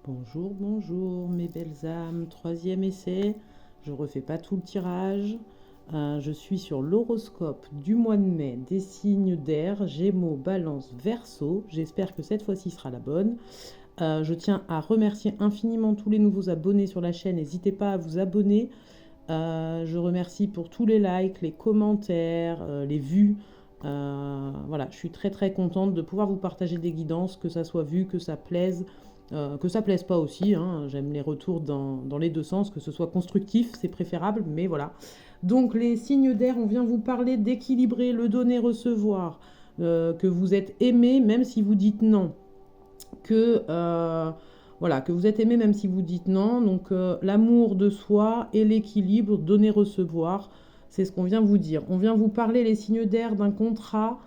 Bonjour, bonjour mes belles âmes. Troisième essai. Je refais pas tout le tirage. Je suis sur l'horoscope du mois de mai des signes d'air, Gémeaux, Balance, Verseau. J'espère que cette fois-ci sera la bonne. Je tiens à remercier infiniment tous les nouveaux abonnés sur la chaîne. N'hésitez pas à vous abonner. Je remercie pour tous les likes, les commentaires, les vues. Voilà, je suis très très contente de pouvoir vous partager des guidances, que ça soit vu, que ça plaise pas aussi, hein. J'aime les retours dans les deux sens, que ce soit constructif, c'est préférable, mais voilà. Donc les signes d'air, on vient vous parler d'équilibrer le donner-recevoir, que vous êtes aimé même si vous dites non, que voilà, que vous êtes aimé même si vous dites non. Donc l'amour de soi et l'équilibre, donner-recevoir, c'est ce qu'on vient vous dire. On vient vous parler, les signes d'air, d'un contrat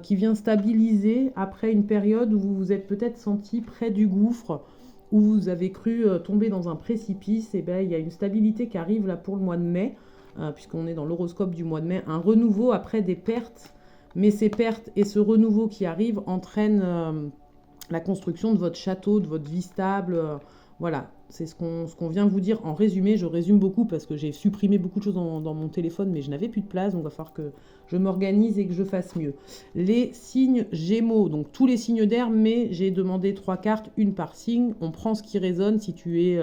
qui vient stabiliser après une période où vous vous êtes peut-être senti près du gouffre, où vous avez cru tomber dans un précipice. Et bien, il y a une stabilité qui arrive là pour le mois de mai, puisqu'on est dans l'horoscope du mois de mai, un renouveau après des pertes. Mais ces pertes et ce renouveau qui arrive entraînent la construction de votre château, de votre vie stable. Voilà, c'est ce qu'on vient vous dire en résumé. Je résume beaucoup parce que j'ai supprimé beaucoup de choses dans mon téléphone, mais je n'avais plus de place, donc il va falloir que je m'organise et que je fasse mieux. Les signes Gémeaux, donc tous les signes d'air, mais j'ai demandé 3 cartes, une par signe. On prend ce qui résonne. Si tu es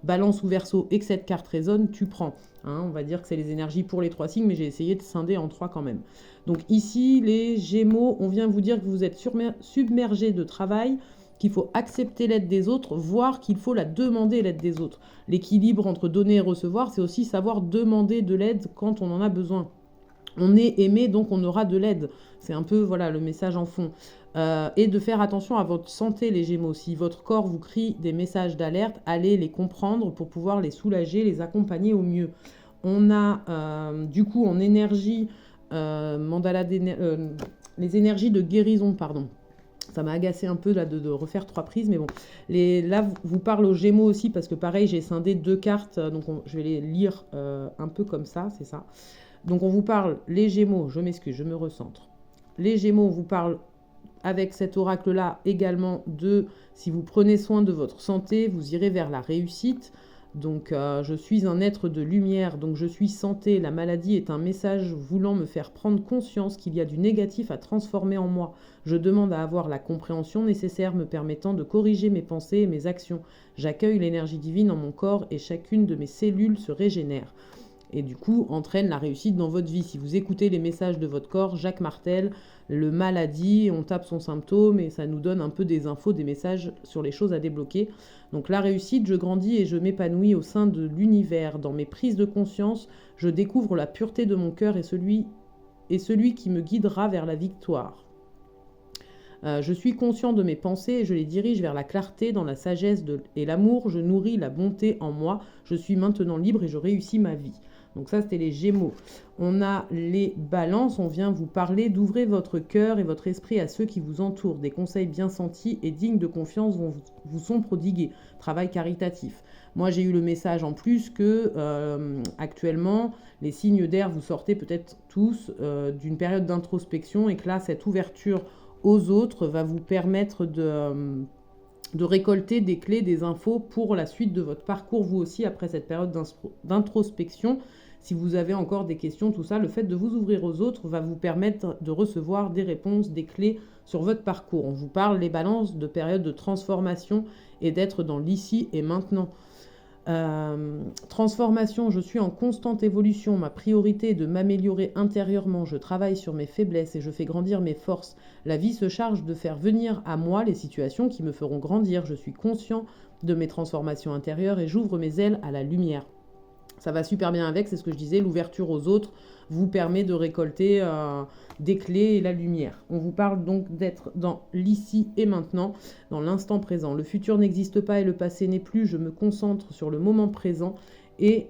Balance ou Verseau et que cette carte résonne, tu prends. Hein, on va dire que c'est les énergies pour les 3 signes, mais j'ai essayé de scinder en 3 quand même. Donc ici, les Gémeaux, on vient vous dire que vous êtes submergé de travail, qu'il faut accepter l'aide des autres, voire qu'il faut la demander, l'aide des autres. L'équilibre entre donner et recevoir, c'est aussi savoir demander de l'aide quand on en a besoin. On est aimé, donc on aura de l'aide. C'est un peu voilà le message en fond. Et de faire attention à votre santé, les Gémeaux. Si votre corps vous crie des messages d'alerte, allez les comprendre pour pouvoir les soulager, les accompagner au mieux. On a du coup en énergie, les énergies de guérison, pardon. Ça m'a agacé un peu là de refaire 3 prises, mais bon. Là, vous parle aux Gémeaux aussi, parce que pareil, j'ai scindé 2 cartes, donc je vais les lire un peu comme ça, c'est ça. Donc on vous parle, les Gémeaux, je m'excuse, je me recentre. Les Gémeaux, on vous parle avec cet oracle-là également de si vous prenez soin de votre santé, vous irez vers la réussite. Donc je suis un être de lumière, donc je suis santé. La maladie est un message voulant me faire prendre conscience qu'il y a du négatif à transformer en moi. Je demande à avoir la compréhension nécessaire me permettant de corriger mes pensées et mes actions. J'accueille l'énergie divine en mon corps et chacune de mes cellules se régénère. Et du coup, entraîne la réussite dans votre vie. Si vous écoutez les messages de votre corps, Jacques Martel, le maladie, on tape son symptôme et ça nous donne un peu des infos, des messages sur les choses à débloquer. Donc la réussite, je grandis et je m'épanouis au sein de l'univers. Dans mes prises de conscience, je découvre la pureté de mon cœur et celui qui me guidera vers la victoire. Je suis conscient de mes pensées et je les dirige vers la clarté, dans la sagesse et l'amour. Je nourris la bonté en moi. Je suis maintenant libre et je réussis ma vie. Donc ça, c'était les Gémeaux. On a les Balances. On vient vous parler d'ouvrir votre cœur et votre esprit à ceux qui vous entourent. Des conseils bien sentis et dignes de confiance vous sont prodigués. Travail caritatif. Moi, j'ai eu le message en plus que actuellement, les signes d'air, vous sortez peut-être tous d'une période d'introspection et que là, cette ouverture aux autres va vous permettre de récolter des clés, des infos pour la suite de votre parcours, vous aussi, après cette période d'introspection. Si vous avez encore des questions, tout ça, le fait de vous ouvrir aux autres va vous permettre de recevoir des réponses, des clés sur votre parcours. On vous parle, les balances, de période de transformation et d'être dans l'ici et maintenant. Transformation, je suis en constante évolution. Ma priorité est de m'améliorer intérieurement. Je travaille sur mes faiblesses et je fais grandir mes forces. La vie se charge de faire venir à moi les situations qui me feront grandir. Je suis conscient de mes transformations intérieures et j'ouvre mes ailes à la lumière. Ça va super bien avec, c'est ce que je disais, l'ouverture aux autres vous permet de récolter des clés et la lumière. On vous parle donc d'être dans l'ici et maintenant, dans l'instant présent. Le futur n'existe pas et le passé n'est plus. Je me concentre sur le moment présent et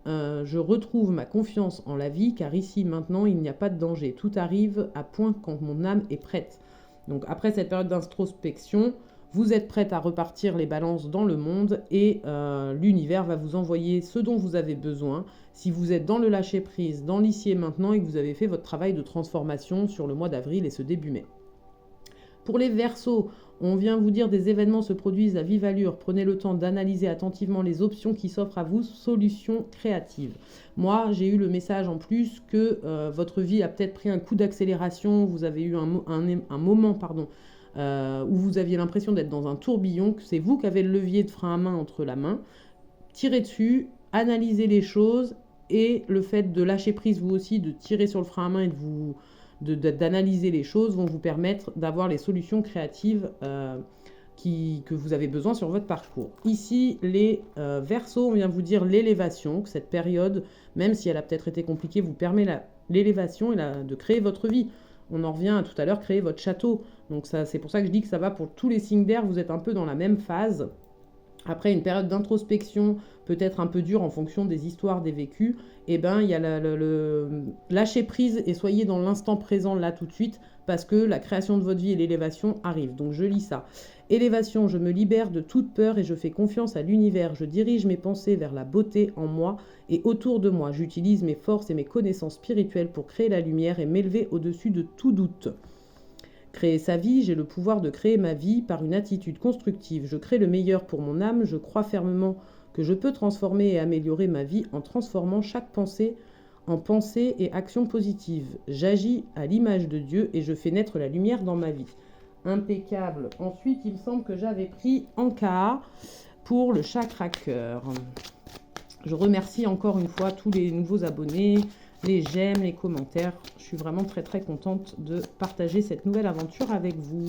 je retrouve ma confiance en la vie, car ici, maintenant, il n'y a pas de danger. Tout arrive à point quand mon âme est prête. Donc après cette période d'introspection, vous êtes prête à repartir les balances dans le monde et l'univers va vous envoyer ce dont vous avez besoin. Si vous êtes dans le lâcher-prise, dans l'ici et maintenant et que vous avez fait votre travail de transformation sur le mois d'avril et ce début mai. Pour les Verseaux, on vient vous dire des événements se produisent à vive allure. Prenez le temps d'analyser attentivement les options qui s'offrent à vous, solutions créatives. Moi, j'ai eu le message en plus que votre vie a peut-être pris un coup d'accélération. Vous avez eu un moment, où vous aviez l'impression d'être dans un tourbillon, que c'est vous qui avez le levier de frein à main entre la main. Tirez dessus, analysez les choses et le fait de lâcher prise vous aussi, de tirer sur le frein à main et d'analyser les choses vont vous permettre d'avoir les solutions créatives que vous avez besoin sur votre parcours. Ici, les Verseaux, on vient vous dire l'élévation, que cette période, même si elle a peut-être été compliquée, vous permet l'élévation et de créer votre vie. On en revient à tout à l'heure, créer votre château. Donc c'est pour ça que je dis que ça va pour tous les signes d'air, vous êtes un peu dans la même phase. Après une période d'introspection, peut-être un peu dure en fonction des histoires, des vécus, il y a lâcher prise et soyez dans l'instant présent là tout de suite parce que la création de votre vie et l'élévation arrivent. Donc je lis ça. Élévation, je me libère de toute peur et je fais confiance à l'univers. Je dirige mes pensées vers la beauté en moi et autour de moi. J'utilise mes forces et mes connaissances spirituelles pour créer la lumière et m'élever au-dessus de tout doute. Créer sa vie, j'ai le pouvoir de créer ma vie par une attitude constructive. Je crée le meilleur pour mon âme, je crois fermement que je peux transformer et améliorer ma vie en transformant chaque pensée en pensée et action positive. J'agis à l'image de Dieu et je fais naître la lumière dans ma vie. Impeccable. Ensuite, il me semble que j'avais pris Anka pour le chakra cœur. Je remercie encore une fois tous les nouveaux abonnés, les j'aime, les commentaires. Je suis vraiment très très contente de partager cette nouvelle aventure avec vous.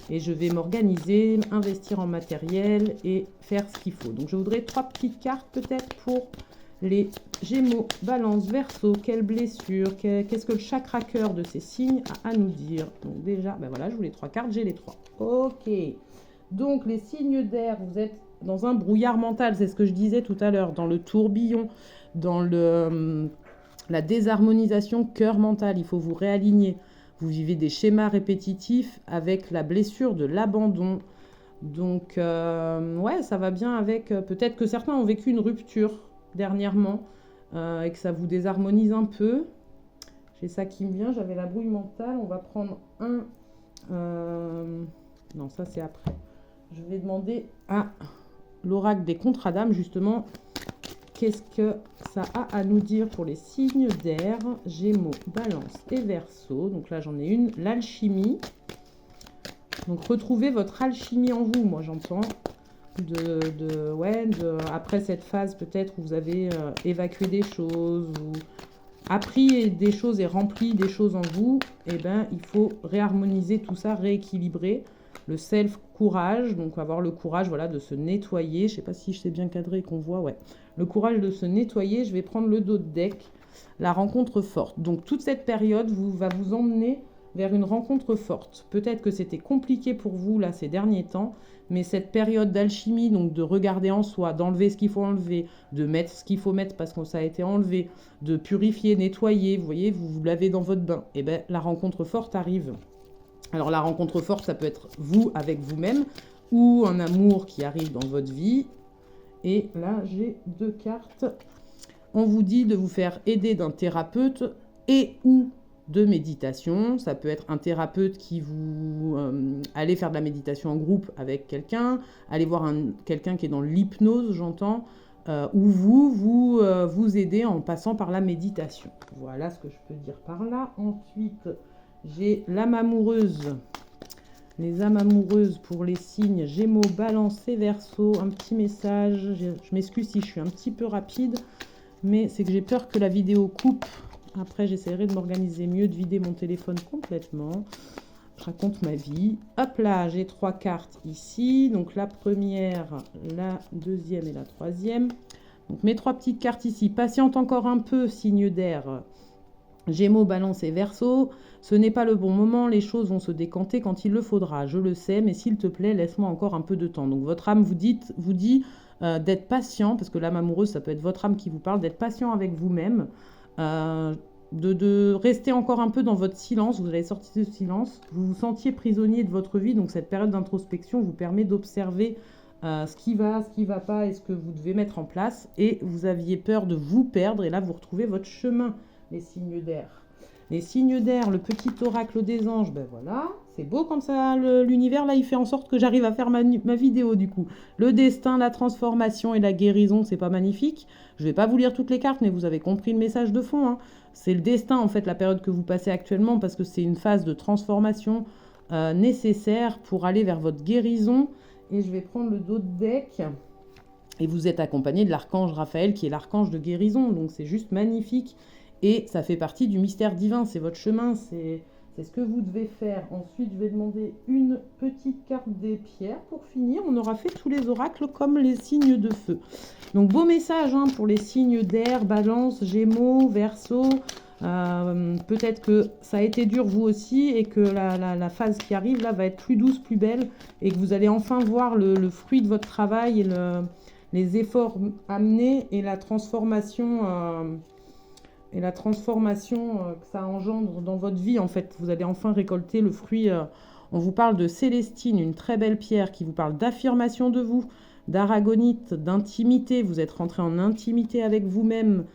Et je vais m'organiser, investir en matériel et faire ce qu'il faut. Donc je voudrais 3 petites cartes peut-être pour les Gémeaux, Balance, Verseau. Quelle blessure, qu'est-ce que le chakra cœur de ces signes a à nous dire? Donc déjà, voilà, je voulais 3 cartes, j'ai les 3. Ok. Donc les signes d'air, vous êtes dans un brouillard mental, c'est ce que je disais tout à l'heure, dans le tourbillon, dans la désharmonisation cœur mental, il faut vous réaligner. Vous vivez des schémas répétitifs avec la blessure de l'abandon. Donc, ouais, ça va bien avec... peut-être que certains ont vécu une rupture dernièrement et que ça vous désharmonise un peu. J'ai ça qui me vient, j'avais la brouille mentale. On va prendre un... non, ça c'est après. Je vais demander à l'oracle des contrats d'âme, justement, qu'est-ce que ça a à nous dire pour les signes d'air, Gémeaux, Balance et Verseau. Donc là, j'en ai une, l'alchimie. Donc, retrouvez votre alchimie en vous, moi j'entends. Après cette phase, peut-être, où vous avez évacué des choses, ou appris des choses et rempli des choses en vous, il faut réharmoniser tout ça, rééquilibrer. Le self-courage, donc avoir le courage de se nettoyer. Je ne sais pas si je sais bien cadrer et qu'on voit, ouais. Le courage de se nettoyer. Je vais prendre le dos de deck, la rencontre forte. Donc toute cette période va vous emmener vers une rencontre forte. Peut-être que c'était compliqué pour vous là ces derniers temps, mais cette période d'alchimie, donc de regarder en soi, d'enlever ce qu'il faut enlever, de mettre ce qu'il faut mettre parce que ça a été enlevé, de purifier, nettoyer, vous voyez, vous lavez dans votre bain. La rencontre forte arrive. Alors la rencontre forte, ça peut être vous avec vous-même ou un amour qui arrive dans votre vie. Et là, j'ai 2 cartes. On vous dit de vous faire aider d'un thérapeute et ou de méditation. Ça peut être un thérapeute qui vous... allez faire de la méditation en groupe avec quelqu'un, allez voir quelqu'un qui est dans l'hypnose, j'entends, ou vous aider en passant par la méditation. Voilà ce que je peux dire par là. Ensuite... j'ai l'âme amoureuse, les âmes amoureuses pour les signes Gémeaux, Balance et Verseau. Un petit message, je m'excuse si je suis un petit peu rapide, mais c'est que j'ai peur que la vidéo coupe. Après, j'essaierai de m'organiser mieux, de vider mon téléphone complètement. Je raconte ma vie. Hop là, j'ai 3 cartes ici. Donc la première, la deuxième et la troisième. Donc mes 3 petites cartes ici. Patiente encore un peu, signe d'air. Gémeaux, Balance et Verseau, ce n'est pas le bon moment, les choses vont se décanter quand il le faudra. Je le sais, mais s'il te plaît, laisse-moi encore un peu de temps. Donc votre âme vous dit d'être patient, parce que l'âme amoureuse, ça peut être votre âme qui vous parle, d'être patient avec vous-même, de rester encore un peu dans votre silence. Vous allez sortir de silence, vous vous sentiez prisonnier de votre vie, donc cette période d'introspection vous permet d'observer ce qui va pas et ce que vous devez mettre en place. Et vous aviez peur de vous perdre, et là vous retrouvez votre chemin. Les signes d'air. Les signes d'air, le petit oracle des anges, ben voilà, c'est beau comme ça, l'univers, là, il fait en sorte que j'arrive à faire ma vidéo, du coup. Le destin, la transformation et la guérison, c'est pas magnifique. Je vais pas vous lire toutes les cartes, mais vous avez compris le message de fond, hein. C'est le destin, en fait, la période que vous passez actuellement, parce que c'est une phase de transformation nécessaire pour aller vers votre guérison. Et je vais prendre le dos de deck. Et vous êtes accompagné de l'archange Raphaël, qui est l'archange de guérison. Donc, c'est juste magnifique. Et ça fait partie du mystère divin. C'est votre chemin, c'est ce que vous devez faire. Ensuite, je vais demander une petite carte des pierres. Pour finir, on aura fait tous les oracles comme les signes de feu. Donc, beau message hein, pour les signes d'air, balance, gémeaux, verseau. Peut-être que ça a été dur vous aussi et que la phase qui arrive là va être plus douce, plus belle et que vous allez enfin voir le fruit de votre travail et les efforts amenés et la transformation que ça engendre dans votre vie. En fait, vous allez enfin récolter le fruit. On vous parle de Célestine, une très belle pierre qui vous parle d'affirmation de vous, d'aragonite, d'intimité. Vous êtes rentré en intimité avec vous-même,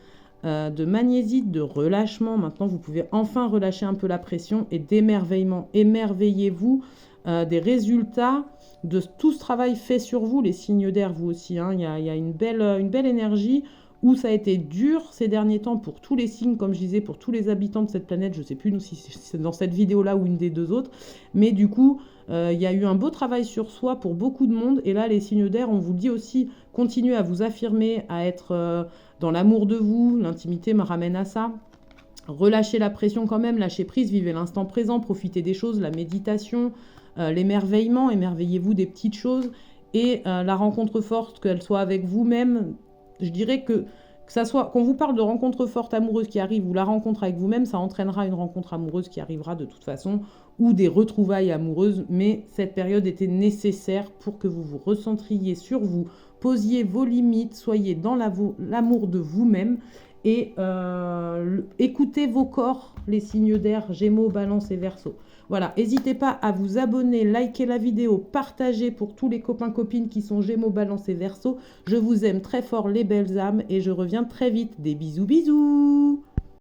de magnésite, de relâchement. Maintenant, vous pouvez enfin relâcher un peu la pression et d'émerveillement. Émerveillez-vous des résultats de tout ce travail fait sur vous, les signes d'air, vous aussi. Hein. Il y a une belle énergie où ça a été dur ces derniers temps pour tous les signes, comme je disais, pour tous les habitants de cette planète. Je ne sais plus si c'est dans cette vidéo-là ou une des deux autres. Mais du coup, il y a eu un beau travail sur soi pour beaucoup de monde. Et là, les signes d'air, on vous dit aussi, continuez à vous affirmer, à être dans l'amour de vous. L'intimité me ramène à ça. Relâchez la pression quand même, lâchez prise, vivez l'instant présent, profitez des choses, la méditation, l'émerveillement, émerveillez-vous des petites choses. Et la rencontre forte, qu'elle soit avec vous-même, je dirais que ça soit, quand vous parle de rencontre forte amoureuse qui arrive ou la rencontre avec vous-même, ça entraînera une rencontre amoureuse qui arrivera de toute façon ou des retrouvailles amoureuses. Mais cette période était nécessaire pour que vous vous recentriez sur vous, posiez vos limites, soyez dans l'amour de vous-même et écoutez vos corps, les signes d'air, Gémeaux, Balance et Verseau. Voilà, n'hésitez pas à vous abonner, liker la vidéo, partager pour tous les copains-copines qui sont Gémeaux, Balance et Verseau. Je vous aime très fort les belles âmes et je reviens très vite. Des bisous bisous.